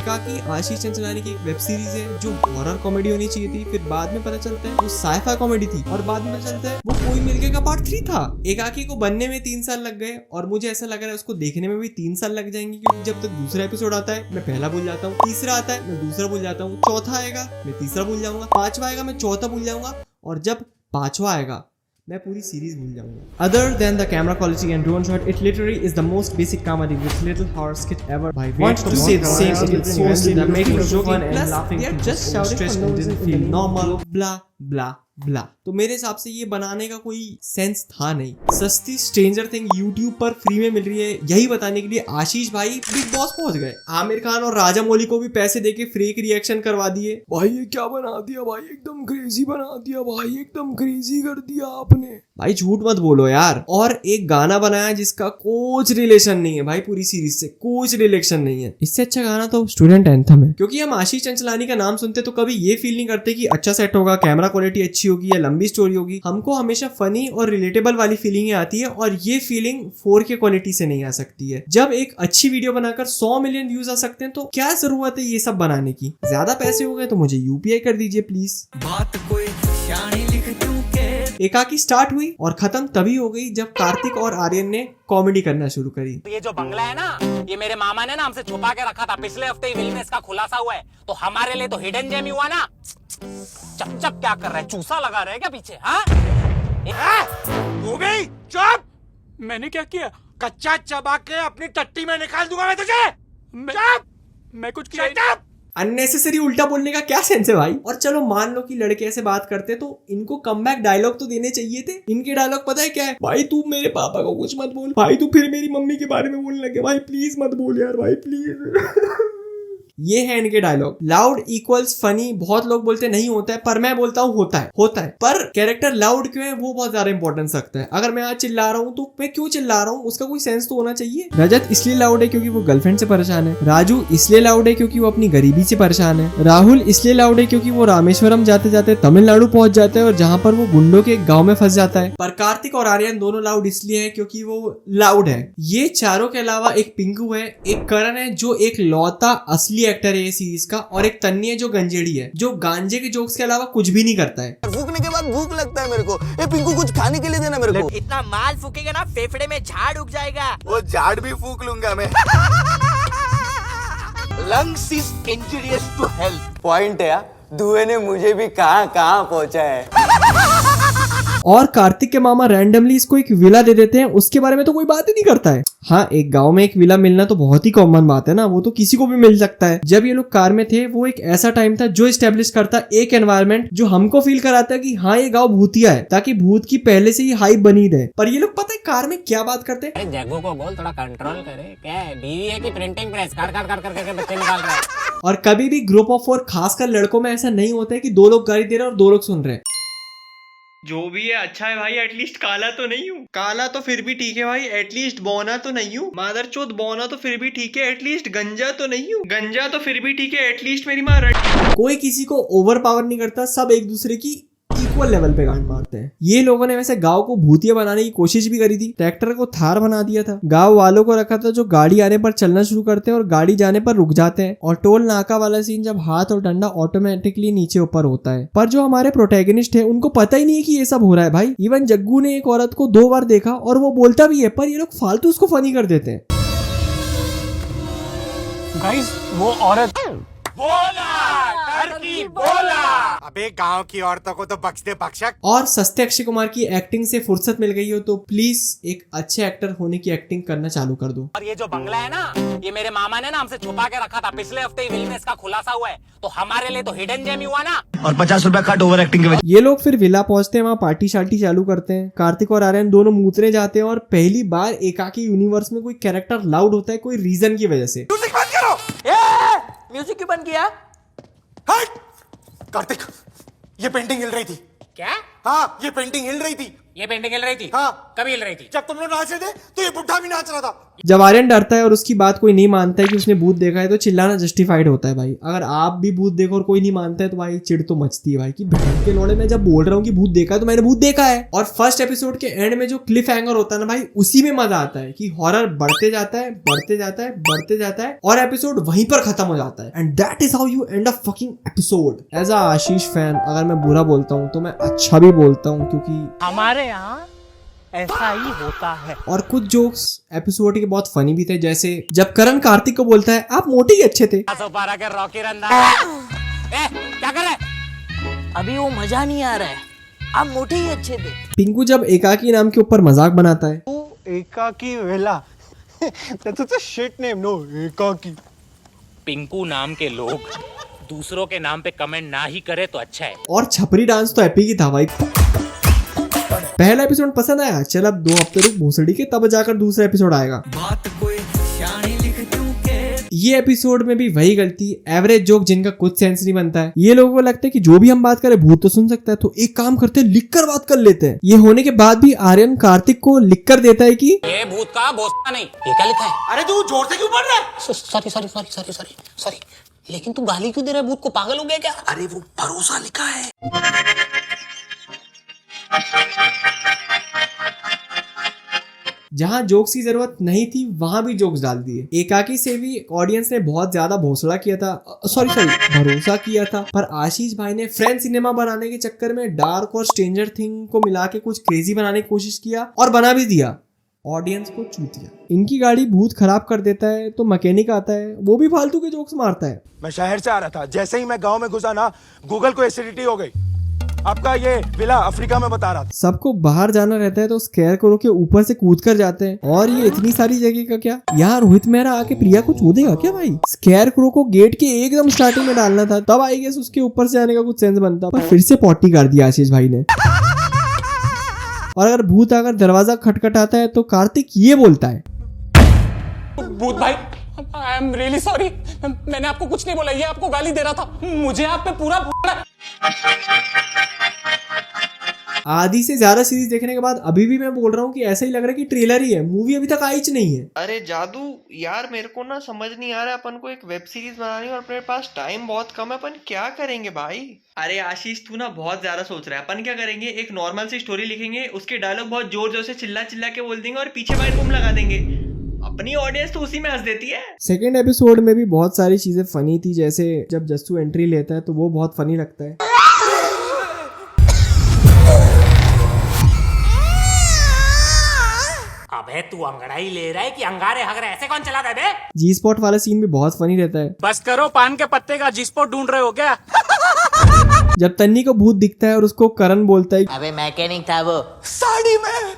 एकाकी आशीष चंचलानी की एक वेब सीरीज है जो हॉरर कॉमेडी होनी चाहिए थी, फिर बाद में पता चलता है वो साइफाई कॉमेडी थी और बाद में पता चलता है वो कोई मिल गया का पार्ट 3 था। एकाकी को बनने में 3 साल लग गए और मुझे ऐसा लग रहा है उसको देखने में भी 3 साल लग जाएंगे, क्योंकि जब तक दूसरा एपिसोड आता है मैं पहला भूल जाता हूँ, तीसरा आता है मैं दूसरा भूल जाता हूँ, चौथा आएगा मैं तीसरा भूल जाऊंगा, पांचवा आएगा मैं चौथा भूल जाऊंगा और जब पांचवा आएगा मैं पूरी सीरीज भूल जाऊंगा। Other than the camera quality and drone shot, it literally is the most basic comedy with little horror skit ever. Want to say the same thing, it's mostly the making of fun and laughing. They are just shouting for no reason, feel normal, blah blah blah. तो मेरे हिसाब से ये बनाने का कोई sense था नहीं। सस्ती स्ट्रेंजर थिंग यूट्यूब पर फ्री में मिल रही है, यही बताने के लिए आशीष भाई बिग बॉस पहुंच गए। आमिर खान और राजा मौली को भी पैसे देके फेक रिएक्शन करवा दिए। भाई ये क्या बना दिया भाई, एकदम क्रेजी बना दिया भाई, एकदम क्रेजी कर दिया आपने। भाई झूठ मत बोलो यार। और एक गाना बनाया जिसका कुछ रिलेशन नहीं है भाई, पूरी सीरीज से कुछ रिलेशन नहीं है। इससे अच्छा गाना तो स्टूडेंट एंथम है, क्योंकि हम आशीष चंचलानी का नाम सुनते तो कभी ये फील नहीं करते कि अच्छा सेट होगा, कैमरा क्वालिटी अच्छी होगी या लंबी स्टोरी होगी। हमको हमेशा फनी और रिलेटेबल वाली फीलिंग आती है और ये फीलिंग 4K क्वालिटी से नहीं आ सकती है। जब एक अच्छी वीडियो बनाकर 100 मिलियन व्यूज आ सकते हैं तो क्या जरूरत है ये सब बनाने की। ज्यादा पैसे हो गए तो मुझे UPI कर दीजिए प्लीज। बात कोई शानी लिख दूं के। एकाकी स्टार्ट हुई और खत्म तभी हो गई जब कार्तिक और आर्यन ने कॉमेडी करना शुरू करी। ये जो बंगला है ना, ये मेरे मामा ने ना हमसे छुपा के रखा था। पिछले हफ्ते ही विल में इसका खुलासा हुआ है, तो हमारे लिए तो हिडन जेम ही हुआ ना। चप चप क्या कर रहा है, चूसा लगा रहा है क्या पीछे? हो गई चुप। मैंने क्या किया? कच्चा चबा के अपनी टट्टी में निकाल दूंगा मैं तुझे। चुप। मैं कुछ किया नहीं। अननेसेसरी उल्टा बोलने का क्या सेंस है भाई। और चलो मान लो कि लड़के ऐसे बात करते तो इनको कमबैक डायलॉग तो देने चाहिए थे। इनके डायलॉग पता है क्या है? भाई तू मेरे पापा को कुछ मत बोल, भाई तू फिर मेरी मम्मी के बारे में बोलने लगे, भाई प्लीज मत बोल यार भाई प्लीज। ये है इनके डायलॉग। लाउड इक्वल्स फनी, बहुत लोग बोलते नहीं होता है, पर मैं बोलता हूँ होता है। पर कैरेक्टर लाउड क्यों है वो बहुत ज्यादा इंपॉर्टेंस रखता है। अगर मैं आज चिल्ला रहा हूँ तो मैं क्यों चिल्ला रहा हूँ, उसका कोई सेंस तो होना चाहिए। रजत इसलिए लाउड है क्योंकि वो गर्लफ्रेंड से परेशान है। राजू इसलिए लाउड है क्योंकि वो अपनी गरीबी से परेशान है। राहुल इसलिए लाउड है क्योंकि वो रामेश्वरम जाते जाते तमिलनाडु पहुंच जाता है और जहाँ पर वो गुंडों के एक गाँव में फंस जाता है। पर कार्तिक और आर्यन दोनों लाउड इसलिए है क्योंकि वो लाउड है। ये चारों के अलावा एक पिंकू है, एक करण है जो एक लौता असली एक्टर है ये सीरीज का, और एक तन्नी है जो गंजेड़ी है, जो गांजे के जोक्स के अलावा कुछ भी नहीं करता है। फूकने के बाद भूख लगता है मेरे को। ए पिंकू कुछ खाने के लिए देना मेरे को। इतना माल फूकेगा ना फेफड़े में झाड़ उग जाएगा। वो झाड़ भी फूक लूंगा मैं। Lungs is injurious to health. Point है यार, धुएं ने मुझे भी कहां पहुंचा है। और कार्तिक के मामा रैंडमली इसको एक विला दे देते हैं, उसके बारे में तो कोई बात ही नहीं करता है। हाँ, एक गांव में एक विला मिलना तो बहुत ही कॉमन बात है ना, वो तो किसी को भी मिल सकता है। जब ये लोग कार में थे वो एक ऐसा टाइम था जो एस्टेब्लिश करता एक एनवायरनमेंट जो हमको फील कराता है कि हाँ ये गांव भूतिया है, ताकि भूत की पहले से ही हाइप बनी रहे। पर ये लोग पता है कार में क्या बात करते हैं? अरे जग्गू को बोल थोड़ा कंट्रोल करे। क्या है, बीवी है कि प्रिंटिंग प्रेस? काट करके बच्चे निकाल रहा है। और कभी भी ग्रुप ऑफ 4 खासकर लड़कों में ऐसा नहीं होता है कि 2 लोग गाली दे रहे हैं और 2 लोग सुन रहे हैं। जो भी है अच्छा है भाई, एटलीस्ट काला तो नहीं हूँ। काला तो फिर भी ठीक है भाई, एटलीस्ट बौना तो नहीं हूँ। मादरचोद बौना तो फिर भी ठीक है, एटलीस्ट गंजा तो नहीं हूँ। गंजा तो फिर भी ठीक है, एटलीस्ट मेरी माँ कोई किसी को ओवर पावर नहीं करता, सब एक दूसरे की इक्वल लेवल पे गांड मारते हैं। ये लोगों ने वैसे गांव को भूतिया बनाने की कोशिश भी करी थी। ट्रैक्टर को थार बना दिया था, गांव वालों को रखा था जो गाड़ी आने पर चलना शुरू करते हैं और गाड़ी जाने पर रुक जाते हैं। और टोल नाका वाला सीन जब हाथ और डंडा ऑटोमेटिकली नीचे ऊपर होता है। पर जो हमारे प्रोटैगनिस्ट है उनको पता ही नहीं है कि ये सब हो रहा है भाई। इवन जग्गू ने एक औरत को 2 बार देखा और वो बोलता भी है, पर ये लोग फालतू उसको फनी कर देते हैं। गाइस वो औरत बोला। अबे गांव की औरतों को तो बख्श दे बख्शक। और सस्ते अक्षय कुमार की एक्टिंग से फुर्सत मिल गई हो तो प्लीज एक अच्छे एक्टर होने की एक्टिंग करना चालू कर दो। और ये जो बंगला है ना, ये मेरे मामा ने ना हमसे छुपा के रखा था। पिछले हफ्ते ही विल में इसका खुलासा हुआ है, तो हमारे लिए तो हिडन जेम ही हुआ ना। और 50 रुपया कट ओवर एक्टिंग के वजह। ये लोग फिर विला पहुंचते हैं, वहाँ पार्टी शार्टी चालू करते हैं। कार्तिक और आर्यन दोनों मूतने जाते हैं और पहली बार एकाकी यूनिवर्स में कोई कैरेक्टर लाउड होता है कोई रीजन की वजह से। म्यूजिक बंद करो। म्यूजिक क्यों बंद किया? हट! कार्तिक, ये पेंटिंग हिल रही थी। क्या? हाँ, ये पेंटिंग हिल रही थी। ये पेंटिंग हिल रही थी? हाँ। कभी हिल रही थी? जब तुम लोग नाच रहे थे तो ये बुढ़ा भी नाच रहा था। जब आर्यन डरता है और उसकी बात कोई नहीं मानता है कि उसने भूत देखा है तो चिल्लाना जस्टिफाइड होता है भाई। अगर आप भी भूत देखो और कोई नहीं मानता है तो भाई चिढ़ तो मचती है भाई कि भैंस के लौड़े मैं जब बोल रहा हूँ कि भूत देखा है तो मैंने भूत देखा है। और फर्स्ट एपिसोड के एंड में जो क्लिफ हैंगर होता है ना भाई, उसी में मजा आता है कि हॉरर बढ़ते जाता है बढ़ते जाता है बढ़ते जाता है और एपिसोड वहीं पर खत्म हो जाता है। And that is how you end a fucking episode. As a Ashish fan अगर मैं बुरा बोलता हूँ तो मैं अच्छा भी बोलता हूँ, क्योंकि हमारे यहाँ ऐसा ही होता है। और कुछ जोक्स एपिसोड के बहुत फनी भी थे, जैसे जब करण कार्तिक को बोलता है आप मोटे ही अच्छे थे। पारा के रॉकी रंदा क्या कर रहे हैं? अभी वो मजा नहीं आ रहा है, आप मोटे ही अच्छे थे। पिंकू जब एकाकी नाम के ऊपर मजाक बनाता है। एकाकी वेला That's such a shit name, no? एकाकी। पिंकू नाम के लोग दूसरों के नाम पे कमेंट ना ही करे तो अच्छा है। और छपरी डांस तो एपी की था भाई। पहला एपिसोड पसंद आया, चल अब 2 हफ्ते रुक भोसड़ी के तब जाकर दूसरा एपिसोड आएगा। बात कोई शानी लिख दूं के ये एपिसोड में भी वही गलती, एवरेज जोक जिनका कुछ सेंस नहीं बनता है। ये लोगों को लगता है कि जो भी हम बात करें भूत तो सुन सकता है, तो एक काम करते हैं लिख कर बात कर लेते हैं। ये होने के बाद भी आर्यन कार्तिक को लिख कर देता है कि ये भूत का भोसड़ा नहीं, ये क्या लिखा है? अरे तू जोर से क्यों पढ़ रहा है? Sorry sorry sorry sorry sorry sorry, लेकिन तू गाली क्यों दे रहा है? भूत को पागल हो गया क्या? अरे वो भरोसा लिखा है। जहां जोक्स की जरूरत नहीं थी वहां भी जोक्स डाल दिए। एकाकी से भी ऑडियंस ने बहुत ज्यादा भोसड़ा किया था, सॉरी भरोसा किया था। पर आशीष भाई ने फ्रेंड सिनेमा बनाने के चक्कर में डार्क और स्ट्रेंजर थिंग को मिला के कुछ क्रेजी बनाने की कोशिश किया और बना भी दिया। ऑडियंस को चूतिया। इनकी गाड़ी भूत खराब कर देता है तो मैकेनिक आता है, वो भी फालतू के जोक्स मारता है। मैं शहर से आ रहा था, जैसे ही मैं गांव में घुसा ना गूगल को एसिडिटी हो गई। आपका ये विला अफ्रीका में बता रहा था। सबको बाहर जाना रहता है तो स्केयर करो के ऊपर से कूद कर जाते हैं। और ये इतनी सारी जगह का क्या, यहाँ रोहित मेहरा आके प्रिया को छू देगा क्या भाई? स्केयर करो को गेट के एकदम स्टार्टिंग में डालना था, तब आई गेस उसके ऊपर से आने का कुछ सेंस बनता। पर फिर से पॉटी कर दिया आशीष भाई ने। और अगर भूत अगर दरवाजा खटखटाता है तो कार्तिक ये बोलता है, भूत भाई आई एम रियली सॉरी, मैंने आपको कुछ नहीं बोला, ये आपको गाली दे रहा था, मुझे आप पे पूरा आधी से ज्यादा सीरीज देखने के बाद अभी भी मैं बोल रहा हूँ कि ऐसा ही लग रहा है कि ट्रेलर ही है, मूवी अभी तक आई च नहीं है। अरे जादू यार, मेरे को ना समझ नहीं आ रहा है, अपन को एक वेब सीरीज बनानी है और अपने पास टाइम बहुत कम है, अपन क्या करेंगे भाई? अरे आशीष तू ना बहुत ज्यादा सोच रहा है। अपन क्या करेंगे, एक नॉर्मल सी स्टोरी लिखेंगे, उसके डायलॉग बहुत जोर जोर से चिल्ला चिल्ला के बोल देंगे और पीछे वाइट बूम लगा देंगे। अपनी ऑडियंस तो उसी में हंस देती है। सेकेंड एपिसोड में भी बहुत सारी चीजें फनी थी, जैसे जब जस्सू एंट्री लेता है तो वो बहुत फनी लगता है। अबे तू अंगड़ाई ले रहा है कि अंगारे हगरे, ऐसे कौन चलाता है बे? जी स्पॉट वाला सीन भी बहुत फनी रहता है। बस करो, पान के पत्ते का जी स्पॉट ढूंढ रहे हो क्या? जब तन्नी को भूत दिखता है और उसको करण बोलता है अबे मैकेनिक था वो। साड़ी में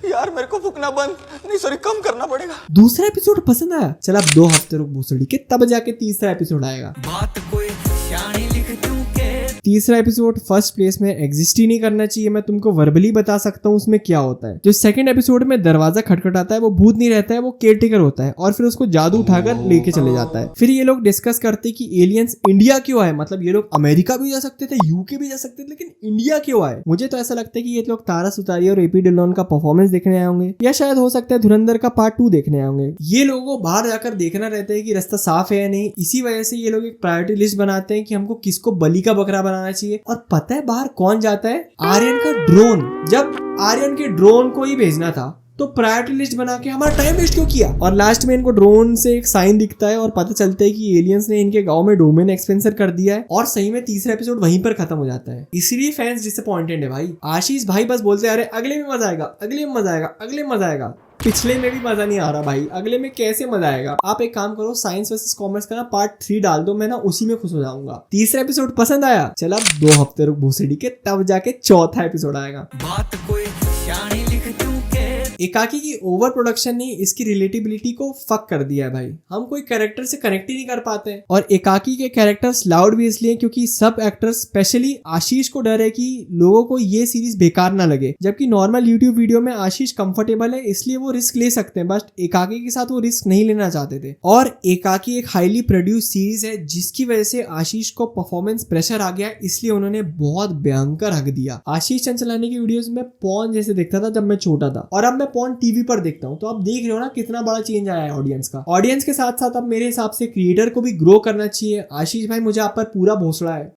यार मेरे को फूकना बंद नहीं, सॉरी कम करना पड़ेगा। दूसरा एपिसोड पसंद आया, चल अब 2 हफ्ते रुक भूसड़ी के तब जाके तीसरा एपिसोड आएगा। बात कोई शानी लिख दूं के तीसरा एपिसोड फर्स्ट प्लेस में एग्जिस्ट ही नहीं करना चाहिए। मैं तुमको वर्बली बता सकता हूँ उसमें क्या होता है। जो सेकंड एपिसोड में दरवाजा खटखटाता है वो भूत नहीं रहता है, वो केयरटेकर होता है और फिर उसको जादू उठाकर लेके चले जाता है। फिर ये लोग डिस्कस करते हैं कि एलियंस इंडिया क्यों आए, मतलब ये लोग अमेरिका भी जा सकते थे, यूके भी जा सकते थे, लेकिन इंडिया क्यों आए? मुझे तो ऐसा लगता है कि ये लोग तारा सुतारिया और एपी डिलॉन का परफॉर्मेंस देखने आए होंगे, या शायद हो सकता है धुरंधर का पार्ट 2 देखने आए होंगे। ये लोगों को बाहर जाकर देखना रहता है कि रास्ता साफ है या नहीं। इसी वजह से ये लोग एक प्रायोरिटी लिस्ट बनाते हैं कि हमको किसको बलि का बकरा बनाना चाहिए। और पता है बाहर कौन जाता है? आर्यन का ड्रोन। जब आर्यन के ड्रोन को ही भेजना था तो प्रायोरिटी लिस्ट बना के हमारा टाइम वेस्ट क्यों किया? और लास्ट में इनको ड्रोन से एक साइन दिखता है और पता चलता है कि एलियंस ने इनके गांव में डोमेन एक्सपेंसर कर दिया है। और सही में तीसरा एपिसोड वहीं पर खत्म हो जाता है। इसीलिए फैंस डिसअपॉइंटेड है भाई। आशीष भाई बस बोलते हैं अरे अगले में मजा आएगा, अगले में मजा आएगा, अगले में मजा आएगा। पिछले में भी मजा नहीं आ रहा भाई, अगले में कैसे मजा आएगा? आप एक काम करो, साइंस वर्सेस कॉमर्स का ना पार्ट 3 डाल दो, मैं ना उसी में खुश हो जाऊंगा। तीसरा एपिसोड पसंद आया, चल अब 2 हफ्ते रुक भूसड़ी के तब जाके चौथा एपिसोड आएगा। बात कोई शानी लिख दूं के एकाकी की ओवर प्रोडक्शन ने इसकी रिलेटेबिलिटी को फक कर दिया है भाई। हम कोई कैरेक्टर से कनेक्ट ही नहीं कर पाते हैं। और एकाकी के कैरेक्टर्स लाउड भी इसलिए क्योंकि सब एक्टर्स स्पेशली आशीष को डर है कि लोगों को ये सीरीज बेकार ना लगे, जबकि नॉर्मल यूट्यूब वीडियो में आशीष कंफर्टेबल है इसलिए वो रिस्क ले सकते हैं, बट एकाकी के साथ वो रिस्क नहीं लेना चाहते थे। और एकाकी एक हाईली प्रोड्यूस सीरीज है जिसकी वजह से आशीष को परफॉर्मेंस प्रेशर आ गया, इसलिए उन्होंने बहुत भयंकर हक दिया। आशीष चंचलानी की वीडियोस में पॉर्न जैसे देखता था जब मैं छोटा था, और अब मैं पॉर्न टीवी पर देखता हूँ। तो आप देख रहे हो ना कितना बड़ा चेंज आया है ऑडियंस का। ऑडियंस के साथ साथ अब मेरे हिसाब से क्रिएटर को भी ग्रो करना चाहिए। आशीष भाई मुझे आप पर पूरा भरोसा है,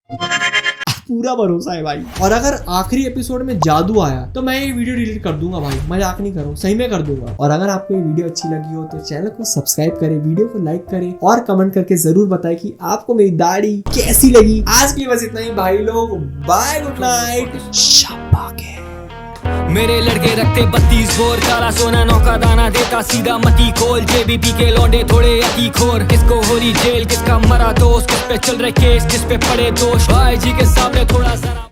पूरा भरोसा है भाई। और अगर आखिरी एपिसोड में जादू आया तो मैं ये वीडियो डिलीट कर दूंगा भाई, मजाक नहीं कर रहा हूँ, सही में कर दूंगा। और अगर आपको ये वीडियो अच्छी लगी हो तो चैनल को सब्सक्राइब करें, वीडियो को लाइक करें और कमेंट करके जरूर बताएं कि आपको मेरी दाढ़ी कैसी लगी। आज के लिए बस इतना ही भाई लोग, बाय, गुड नाइट, शाबाश। मेरे लड़के रखते 32 बोर, काला सोना नौका दाना देता सीधा मती खोल। जेबीपी के लौंडे थोड़े अति खोर, किसको हो रही जेल किसका मरा दोस्त, किस पे चल रहे केस किस पे पड़े दोष। भाई जी के सामने थोड़ा सा